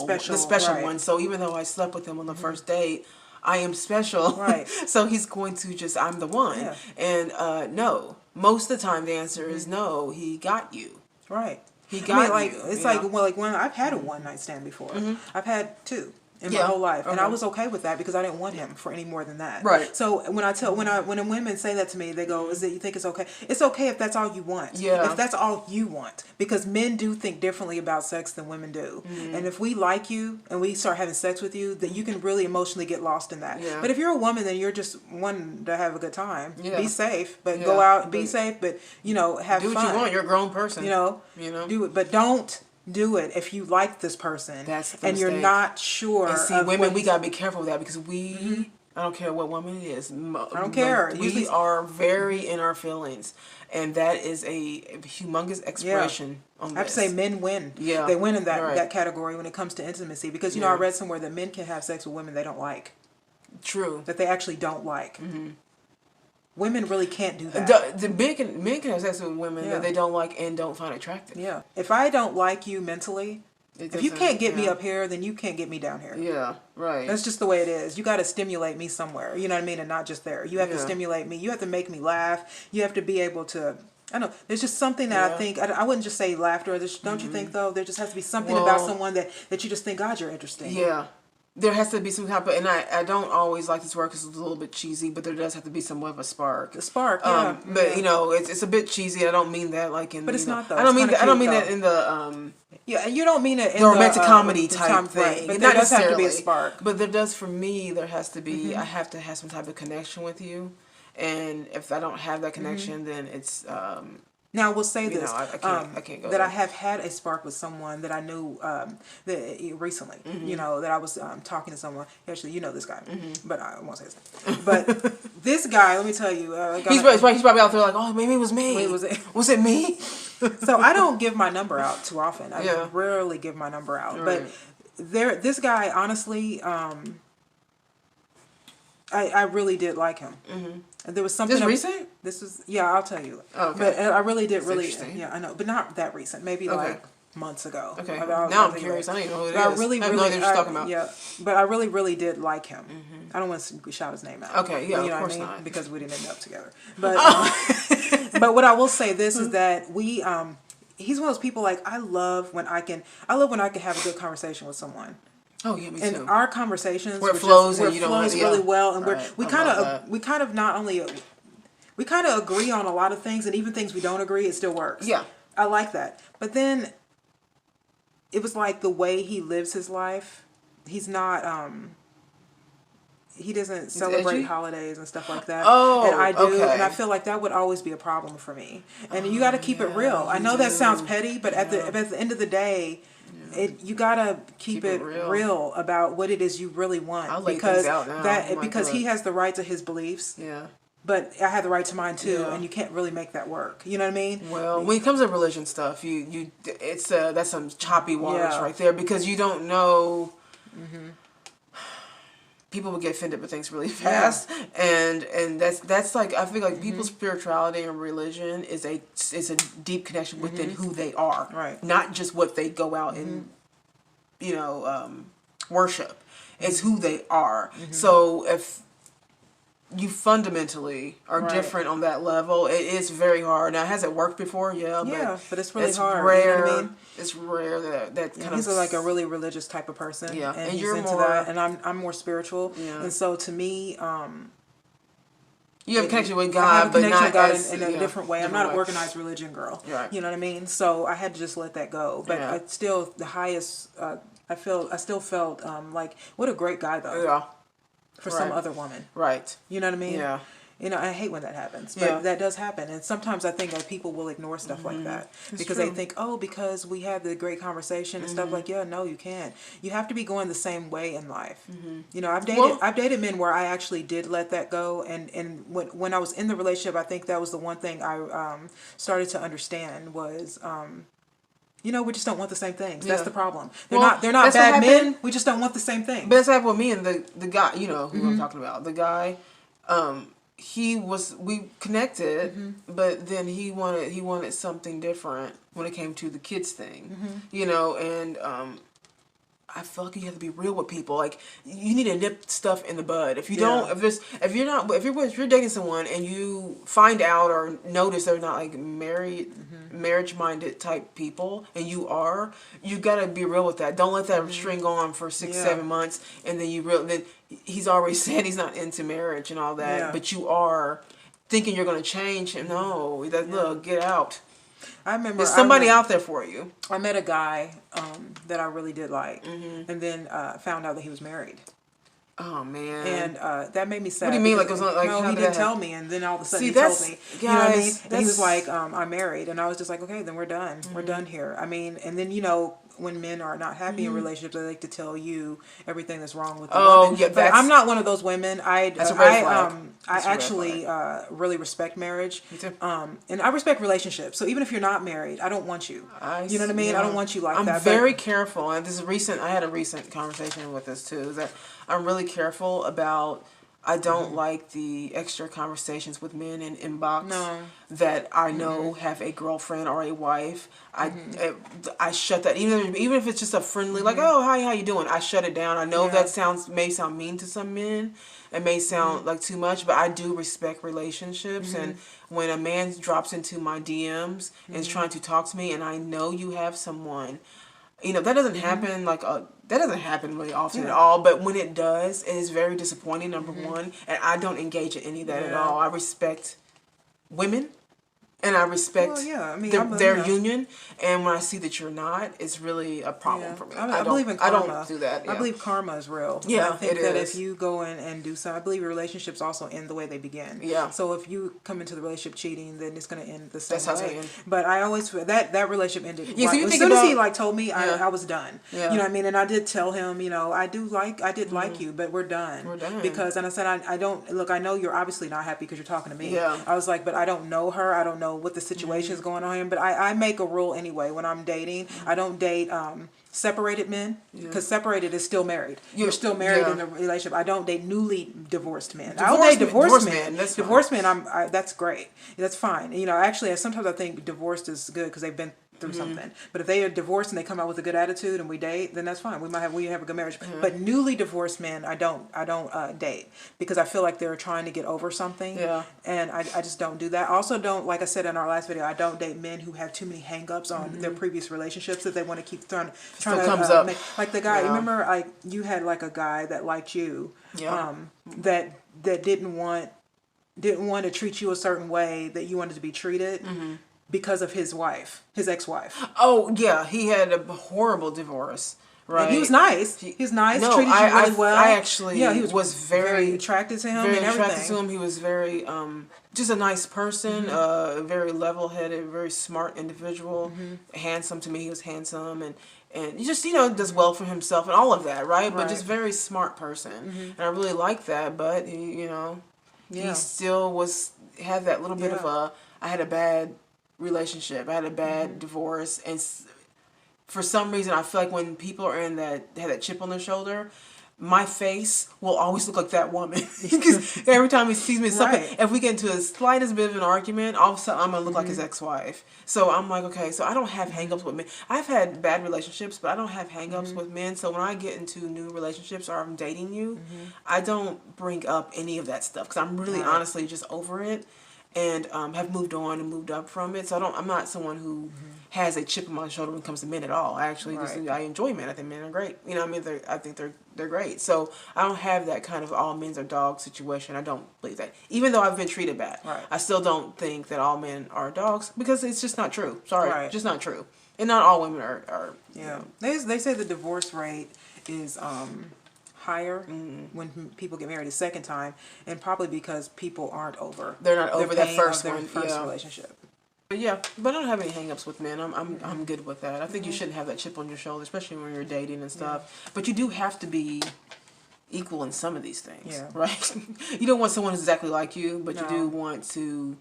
one. So even though I slept with him on the first date, I am special. Right. So he's going to I'm the one. Yeah. And no. Most of the time the answer is no, he got you. Right. He got you. It's like when I've had a one night stand before. Mm-hmm. I've had 2. in my whole life, and I was okay with that because I didn't want him for any more than that. Right. So when women say that to me, they go, "Is it you think it's okay?" It's okay if that's all you want. Yeah. If that's all you want, because men do think differently about sex than women do. And if we like you and we start having sex with you, then you can really emotionally get lost in that. Yeah. But if you're a woman, then you're just wanting to have a good time. Yeah. Be safe, but go out, be safe, but have do fun. what you want. You're a grown person. Do it, but don't do it if you like this person. That's the and mistake. You're not sure. And see, women, we gotta be careful with that because we. I don't care what woman it is. I don't care. We are very in our feelings, and that is a humongous expression on this. I have to say, men win. Yeah, they win in that category when it comes to intimacy because I read somewhere that men can have sex with women they don't like. True. That they actually don't like. Women really can't do that. The men can have sex with women that they don't like and don't find attractive. Yeah. If I don't like you mentally, if you can't get me up here, then you can't get me down here. Yeah, right. That's just the way it is. You got to stimulate me somewhere. You know what I mean? And not just there. You have to stimulate me. You have to make me laugh. You have to be able to... I don't know. There's just something that I think... I wouldn't just say laughter. Don't you think, though? There just has to be something about someone that you just think, God, you're interesting. Yeah. There has to be some type of, and I don't always like this word because it's a little bit cheesy, but there does have to be somewhat of a spark. A spark, yeah. But it's a bit cheesy. I don't mean that like in. But it's not though. I don't mean that. I don't mean that in the. Yeah, you don't mean it in the romantic comedy type thing. Right. But there does have to be a spark. But there does for me. There has to be. I have to have some type of connection with you, and if I don't have that connection, then it's. Now, we'll say this, I can't go that there. I have had a spark with someone that I knew recently, that I was talking to someone. Actually, you know this guy, but I won't say his name. But this guy, let me tell you. He's probably out there like, oh, maybe it was me. Was it me? So I don't give my number out too often. I rarely give my number out. Right. But this guy, honestly... I really did like him. There was something. This recent? This was I'll tell you. Oh, okay. But I really did I know, but not that recent. Maybe like months ago. Okay. Now I'm curious. I don't even know who it is. I have no idea what you're talking about. Yeah, but I really did like him. I don't want to shout his name out. Okay. Yeah. Of course not. Because we didn't end up together. But but what I will say this is that we he's one of those people like I love when I can have a good conversation with someone. Oh yeah, me too. And our conversations where it flows really well, and we kind of not only we kind of agree on a lot of things, and even things we don't agree, it still works. Yeah, I like that. But then it was like the way he lives his life. He's not. He doesn't celebrate holidays and stuff like that. Oh, and I do, and I feel like that would always be a problem for me. And you got to keep it real. I know that sounds petty, but at the end of the day. You gotta keep it real about what it is you really want. I'll lay things out now. Because he has the right to his beliefs. Yeah. But I have the right to mine too, and you can't really make that work. You know what I mean? Well, when it comes to religion stuff, it's that's some choppy waters right there because you don't know. People will get offended by things really fast, and that's like I feel like people's spirituality and religion is a deep connection within who they are, right? Not just what they go out and worship. It's who they are. So if you fundamentally are different on that level, it is very hard. Now, has it worked before? Yeah, but it's really hard. Rare. You know what I mean? It's rare that kind of. He's like a really religious type of person. Yeah, and you're into that, and I'm more spiritual. Yeah. And so to me, you have a connection with God, but not in a different way. I'm not an organized religion girl. Right. You know what I mean? So I had to just let that go. But I still the highest. I still felt like what a great guy though. Yeah. For some other woman. Right. You know what I mean? Yeah. I hate when that happens, but that does happen. And sometimes I think like people will ignore stuff like that because they think, because we had the great conversation and stuff like, no, you can't. You have to be going the same way in life. I've dated men where I actually did let that go. And when I was in the relationship, I think that was the one thing I started to understand was, we just don't want the same things. That's the problem. They're not bad men. We just don't want the same thing. But that's happened with me and the guy, who I'm talking about. The guy, we connected, but then he wanted something different when it came to the kids thing, and I feel like you have to be real with people. Like, you need to nip stuff in the bud. If you don't, if you're dating someone and you find out or notice they're not like marriage minded type people, and you gotta be real with that. Don't let that string on for 6-7 months, and then then he's already said he's not into marriage and all that, but you are thinking you're gonna change him. No, look, get out. I remember there's somebody out there for you. I met a guy that I really did like, and then found out that he was married. Oh man! And that made me sad. What do you mean? Like, it was like, no, he didn't tell me, and then all of a sudden he told me. Guys, you know what I mean? And he was like, "I'm married," and I was just like, "Okay, then we're done. We're done here." I mean, and then when men are not happy in relationships, they like to tell you everything that's wrong with the woman. Yeah, but I'm not one of those women. That's a red flag. I actually really respect marriage. Me too. And I respect relationships. So even if you're not married, I don't want you. You know what I mean? I don't want you like that. I'm very careful, and this is recent. I had a recent conversation with this too. Is that I'm really careful about. I don't like the extra conversations with men in inbox that I know have a girlfriend or a wife. I shut that, even if it's just a friendly, like, oh, hi, how you doing? I shut it down. I know that may sound mean to some men. It may sound like too much, but I do respect relationships. And when a man drops into my DMs and is trying to talk to me, and I know you have someone, that doesn't happen that doesn't happen really often at all. But when it does, it is very disappointing, number one. And I don't engage in any of that at all. I respect women. And I respect their union. And when I see that you're not, it's really a problem for me. I believe in karma. I don't do that. I believe karma is real. Yeah, I think that if you go in and do something, I believe your relationships also end the way they begin. Yeah. So if you come into the relationship cheating, then it's going to end the same way. That's how it's end. But I always that relationship ended. Yeah, so you as think soon about, as he told me, I was done. Yeah. You know what I mean? And I did tell him, I did like you, but we're done. We're done. Because, and I said, I don't look. I know you're obviously not happy because you're talking to me. Yeah. I was like, but I don't know her. I don't know what the situation is going on here. But I make a rule anyway when I'm dating. I don't date separated men, because separated is still married. You're still married in a relationship. I don't date newly divorced men. I'll date divorced men. Divorced men, that's great. That's fine. Actually, sometimes I think divorced is good because they've been through something. But if they are divorced and they come out with a good attitude and we date, then that's fine. We have a good marriage. But newly divorced men, I don't date, because I feel like they're trying to get over something. Yeah. And I just don't do that. I also don't, like I said in our last video, I don't date men who have too many hang-ups on their previous relationships that they want to keep trying to make. Like the guy, remember, you had like a guy that liked you, that didn't want to treat you a certain way that you wanted to be treated. Because of his ex-wife. Oh yeah, he had a horrible divorce. Right. And he was nice. He's nice. No, treated you really well. I actually he was very attracted to him. Very and attracted everything. to him. He was very just a nice person. Very level-headed, very smart individual. Handsome to me. He was handsome and he just does well for himself and all of that, right? But just very smart person, and I really like that. But he still had that little bit of I had a bad relationship. I had a bad divorce, and for some reason I feel like when people are have that chip on their shoulder, my face will always look like that woman. Because every time he sees me, if we get into the slightest bit of an argument, all of a sudden I'm gonna look like his ex-wife. So I'm like, okay, so I don't have hang-ups with men. I've had bad relationships, but I don't have hang-ups with men. So when I get into new relationships or I'm dating you, I don't bring up any of that stuff, because I'm really honestly just over it. And have moved on and moved up from it. So I'm not someone who has a chip on my shoulder when it comes to men at all. I actually I enjoy men. I think men are great. I think they're great. So I don't have that kind of all men are dogs situation. I don't believe that. Even though I've been treated bad, I still don't think that all men are dogs, because it's just not true. Sorry, just not true. And not all women are. Yeah, they say the divorce rate is higher when people get married a second time, and probably because people aren't over. They're not over that first relationship. But I don't have any hang-ups with men. I'm good with that. I think you shouldn't have that chip on your shoulder, especially when you're dating and stuff. But you do have to be equal in some of these things, right? You don't want someone who's exactly like you, but you do want to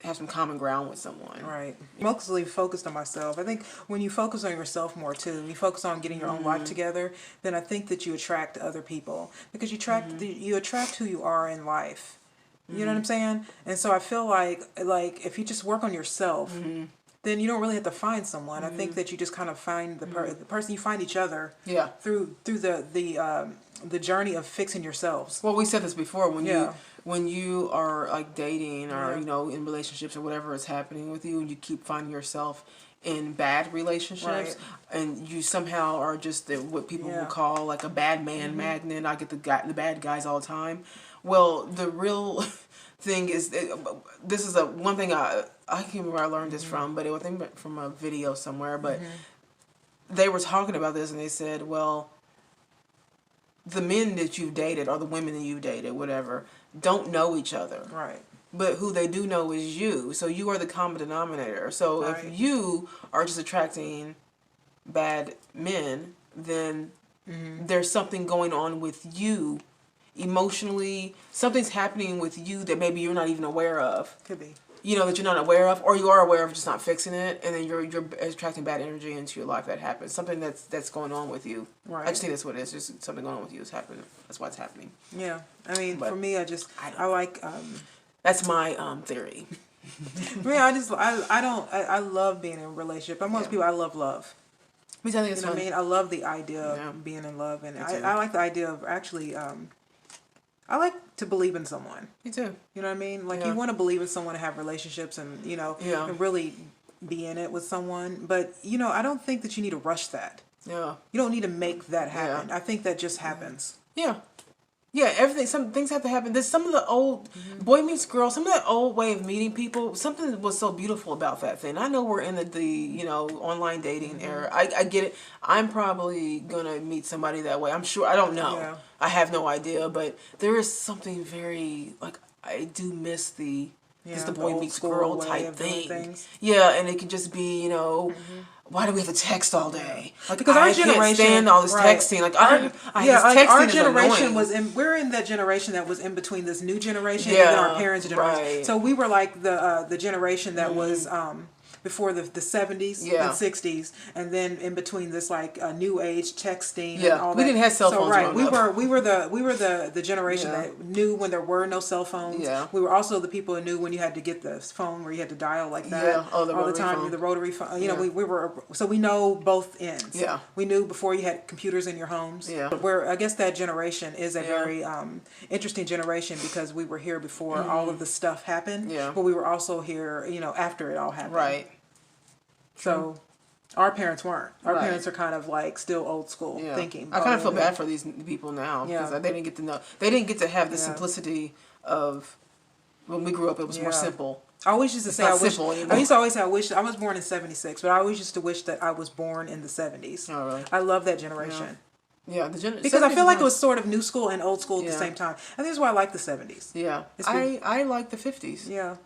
have some common ground with someone. Right. Mostly focused on myself. I think when you focus on yourself more too, you focus on getting your own life together, then I think that you attract other people, because you attract who you are in life. You know what I'm saying? And so I feel like if you just work on yourself, then you don't really have to find someone. I think that you just kind of find the person. You find each other. Yeah. Through the journey of fixing yourselves. Well, we said this before when you are like dating or you know in relationships or whatever is happening with you, and you keep finding yourself in bad relationships, and you somehow are just what people would call like a bad man magnet. I get the bad guys all the time. Well, the real thing is this is one thing I can't remember where I learned this from, but I think from a video somewhere. But they were talking about this, and they said, well, the men that you've dated or the women that you've dated, whatever, don't know each other. Right. But who they do know is you. So you are the common denominator. So if you are just attracting bad men, then there's something going on with you emotionally. Something's happening with you that maybe you're not even aware of. Could be. You know, that you're not aware of, or you are aware of, just not fixing it, and then you're attracting bad energy into your life. That happens. Something that's going on with you. Right. I just think that's what it is. Just something going on with you is happening. That's why it's happening. Yeah. I mean, for me, I like. That's my theory. I love being in a relationship. I'm one of those people. I love love. Me too. I think it's You know fun. what I mean? I love the idea of being in love, and I like the idea of actually. I like to believe in someone. Me too. You know what I mean? Like you want to believe in someone and have relationships and, you know, and really be in it with someone. But, you know, I don't think that you need to rush that. Yeah. You don't need to make that happen. I think that just happens. Yeah. Yeah, everything. Some things have to happen. There's some of the old boy meets girl. Some of that old way of meeting people. Something was so beautiful about that thing. I know we're in the you know online dating era. I get it. I'm probably gonna meet somebody that way. I'm sure. I don't know. Yeah. I have no idea. But there is something very like I do miss the just the boy meets girl type thing. Yeah, and it can just be you know. Why do we have to text all day? Like, because our generation can't stand all this texting. Like, our generation was in. We're in that generation that was in between this new generation and then our parents' generation. Right. So we were like the generation that was before the 70s and 60s, and then in between this like new age texting and all that. We didn't have cell phones. So right, we were the generation that knew when there were no cell phones. Yeah. We were also the people who knew when you had to get the phone where you had to dial like that all the time. Phone. The rotary phone. You know, we were so we know both ends. Yeah. We knew before you had computers in your homes. Yeah. Where I guess that generation is a very interesting generation because we were here before all of the stuff happened. Yeah. But we were also here, you know, after it all happened. Right. So, our parents weren't. Our parents are kind of like still old school thinking. I kind of feel bad for these people now because they didn't get to know. They didn't get to have the simplicity of when we grew up. It was more simple. I always used to say I used to always say I wish I was born in '76, but I always used to wish that I was born in the '70s. Oh, really? I love that generation. Yeah, because I feel like it was sort of new school and old school at the same time. I think that's why I like the '70s. Yeah, I like the '50s. Yeah.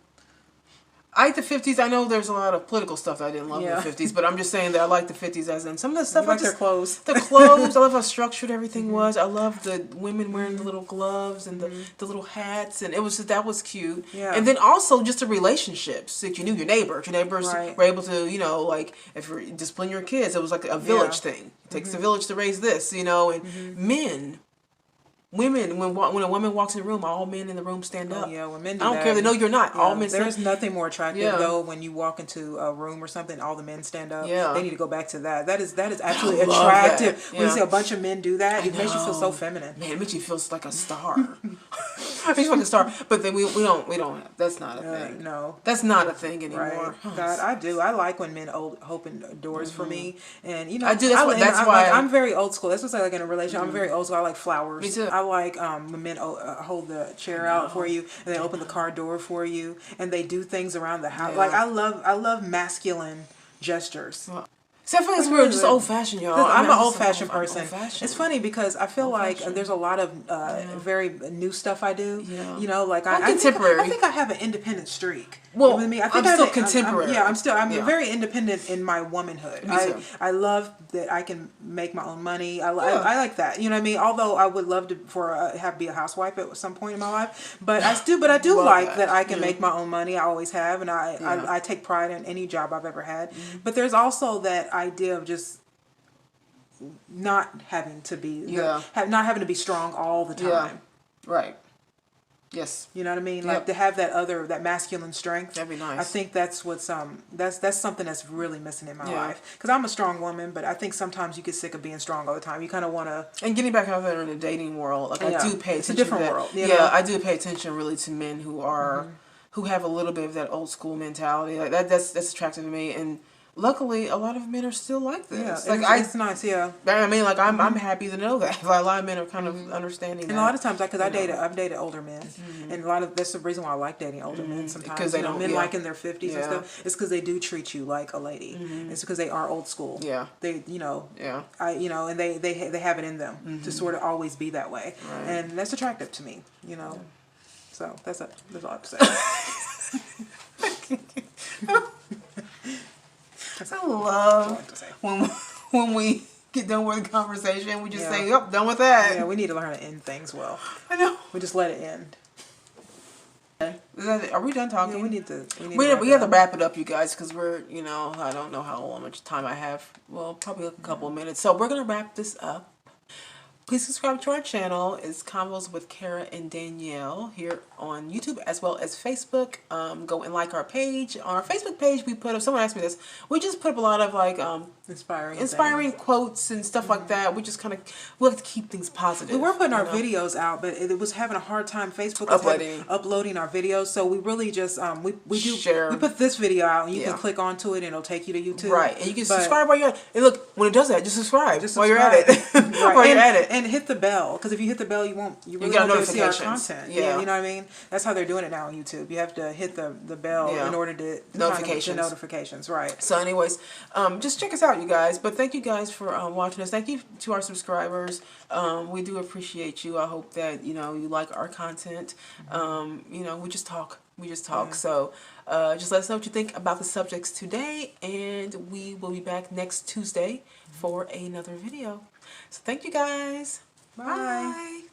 I like the 50s. I know there's a lot of political stuff that I didn't love in the 50s, but I'm just saying that I like the 50s as in some of the stuff. You like their clothes. The clothes. I love how structured everything was. I love the women wearing the little gloves and the little hats, and that was cute. Yeah. And then also just the relationships that you knew your neighbors. Your neighbors were able to, you know, like if you're disciplining your kids, it was like a village thing. It takes a village to raise this, you know, and men. Women, when a woman walks in the room, all men in the room stand up. Yeah, when men do I don't care. They know you're not. All men. There's nothing more attractive though when you walk into a room or something. All the men stand up. Yeah. They need to go back to that. That is absolutely attractive. When you see a bunch of men do that, it makes you feel so feminine. Man, it makes you feel like a star. It makes you like a star. But then we don't. That's not a thing. No, that's not a thing anymore. Right. God, I do. I like when men open doors for me, and you know, I do. That's why I'm very old school. That's what's like in a relationship. I'm very old school. I like flowers. Me too. I like when men hold the chair out for you, and they open the car door for you, and they do things around the house. Like I love masculine gestures. Except for we're just old fashioned, y'all. I'm an old fashioned person. It's funny because I feel like there's a lot of very new stuff I do. Yeah. You know, like I'm contemporary. I think I have an independent streak. Well, you know what I mean? I think I'm still contemporary. I'm very inded in my womanhood. I love that I can make my own money. I like that. You know what I mean? Although I would love to be a housewife at some point in my life, but I do like that I can make my own money. I always have, and I take pride in any job I've ever had. But there's also that idea of just not having to be not having to be strong all the time. Right. Yes. You know what I mean? Like to have that masculine strength. That'd be nice. I think that's what's that's something that's really missing in my life. Because I'm a strong woman, but I think sometimes you get sick of being strong all the time. You kind of want to. And getting back out there in the dating world, like I do pay attention. It's a different world. You know? I do pay attention really to men who are who have a little bit of that old school mentality. Like that's attractive to me. And luckily, a lot of men are still like this. Yeah, like it's nice. Yeah, I mean, like I'm happy to know that. Like, a lot of men are kind of understanding. And that, a lot of times, because I've dated older men, and a lot of that's the reason why I like dating older men. Sometimes because they don't men like in their 50s and stuff. It's because they do treat you like a lady. It's because they are old school. Yeah, they and they have it in them to sort of always be that way, and that's attractive to me. You know, so that's all I have to say. I love when we get done with the conversation, we just say, "Yep, done with that." Yeah, we need to learn to end things well. I know. We just let it end. Are we done talking? Yeah, we have to wrap it up, you guys, because we're, I don't know how much time I have. Well, probably a couple of minutes. So we're going to wrap this up. Please subscribe to our channel. It's Convos with Kara and Danielle here on YouTube as well as Facebook. Go and like our page. On our Facebook page, we put up, someone asked me this, we just put up a lot of like inspiring quotes and stuff like that. We just kind of, we have to keep things positive. We were putting our videos out, but it was having a hard time. Facebook was uploading our videos, so we really just we put this video out, and you can click onto it, and it'll take you to YouTube. Right, and you can subscribe while you're at it. And look, when it does that, just subscribe while you're at it. While you're at it. And hit the bell, because if you hit the bell, you really won't be able to see our content. Yeah, you know what I mean? That's how they're doing it now on YouTube. You have to hit the bell in order to notifications, right? So anyways, just check us out, you guys. But thank you guys for watching us. Thank you to our subscribers. We do appreciate you. I hope that you like our content. We just talk. So just let us know what you think about the subjects today, and we will be back next Tuesday for another video. So thank you guys. Bye. Bye.